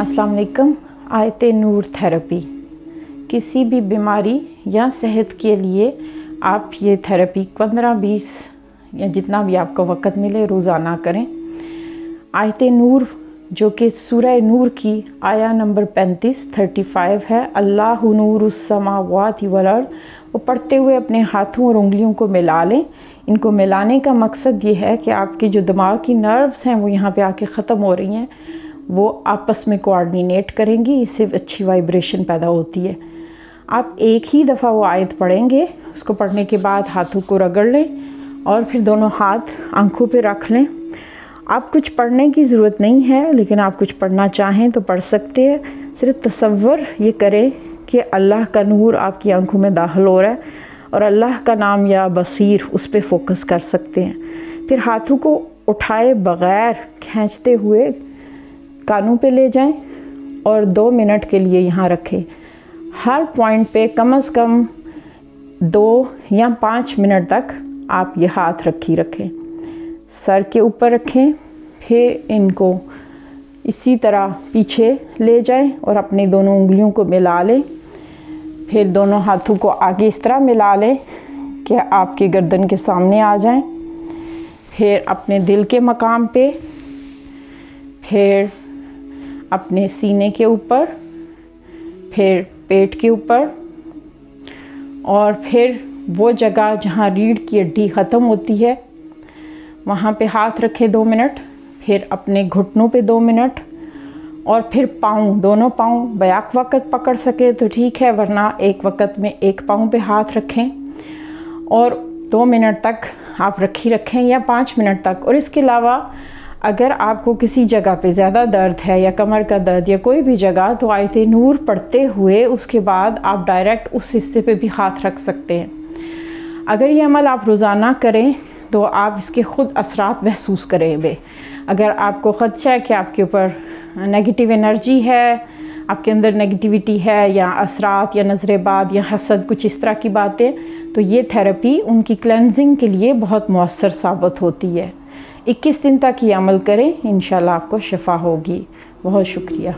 अस्सलाम वालेकुम। आयत नूर थेरेपी किसी भी बीमारी या सेहत के लिए आप ये थेरेपी 15-20 या जितना भी आपको वक़्त मिले रोज़ाना करें। आयत नूर जो कि सूरह नूर की आया नंबर 35 है, अल्लाहु नूरुस समावाति वल अर्द, वो पढ़ते हुए अपने हाथों और उंगलियों को मिला लें। इनको मिलाने का मकसद ये है कि आपकी जो दिमाग की नर्व्स हैं वो यहाँ पे आके ख़त्म हो रही हैं, वो आपस में कोऑर्डिनेट करेंगी, इससे अच्छी वाइब्रेशन पैदा होती है। आप एक ही दफ़ा वो आयत पढ़ेंगे, उसको पढ़ने के बाद हाथों को रगड़ लें और फिर दोनों हाथ आंखों पे रख लें। आप कुछ पढ़ने की ज़रूरत नहीं है, लेकिन आप कुछ पढ़ना चाहें तो पढ़ सकते हैं। सिर्फ तसव्वुर ये करें कि अल्लाह का नूर आपकी आंखों में दाखिल हो रहा है और अल्लाह का नाम या बसीर उस पर फोकस कर सकते हैं। फिर हाथों को उठाए बग़ैर खींचते हुए कानों पे ले जाएं और 2 मिनट के लिए यहाँ रखें। हर पॉइंट पे कम से कम 2 या 5 मिनट तक आप ये हाथ रखें। सर के ऊपर रखें, फिर इनको इसी तरह पीछे ले जाएं और अपनी दोनों उंगलियों को मिला लें। फिर दोनों हाथों को आगे इस तरह मिला लें कि आपके गर्दन के सामने आ जाएं। फिर अपने दिल के मकाम पे, फिर अपने सीने के ऊपर, फिर पेट के ऊपर और फिर वो जगह जहाँ रीढ़ की हड्डी ख़त्म होती है वहाँ पे हाथ रखें 2 मिनट। फिर अपने घुटनों पे 2 मिनट और फिर पाँव, दोनों पाँव बैक वक़्त पकड़ सके तो ठीक है, वरना एक वक़्त में एक पाँव पे हाथ रखें और 2 मिनट तक आप रखें या 5 मिनट तक। और इसके अलावा अगर आपको किसी जगह पे ज़्यादा दर्द है या कमर का दर्द या कोई भी जगह, तो आयत नूर पढ़ते हुए उसके बाद आप डायरेक्ट उस हिस्से पे भी हाथ रख सकते हैं। अगर ये अमल आप रोज़ाना करें तो आप इसके ख़ुद असरात महसूस करेंगे। अगर आपको ख़दशा है कि आपके ऊपर नेगेटिव एनर्जी है, आपके अंदर नेगेटिविटी है या असरात या नज़रेबाद या हसद, कुछ इस तरह की बातें, तो ये थेरेपी उनकी क्लेंजिंग के लिए बहुत मौसर साबित होती है। 21 दिन तक ये अमल करें, इंशाल्लाह आपको शिफा होगी। बहुत शुक्रिया।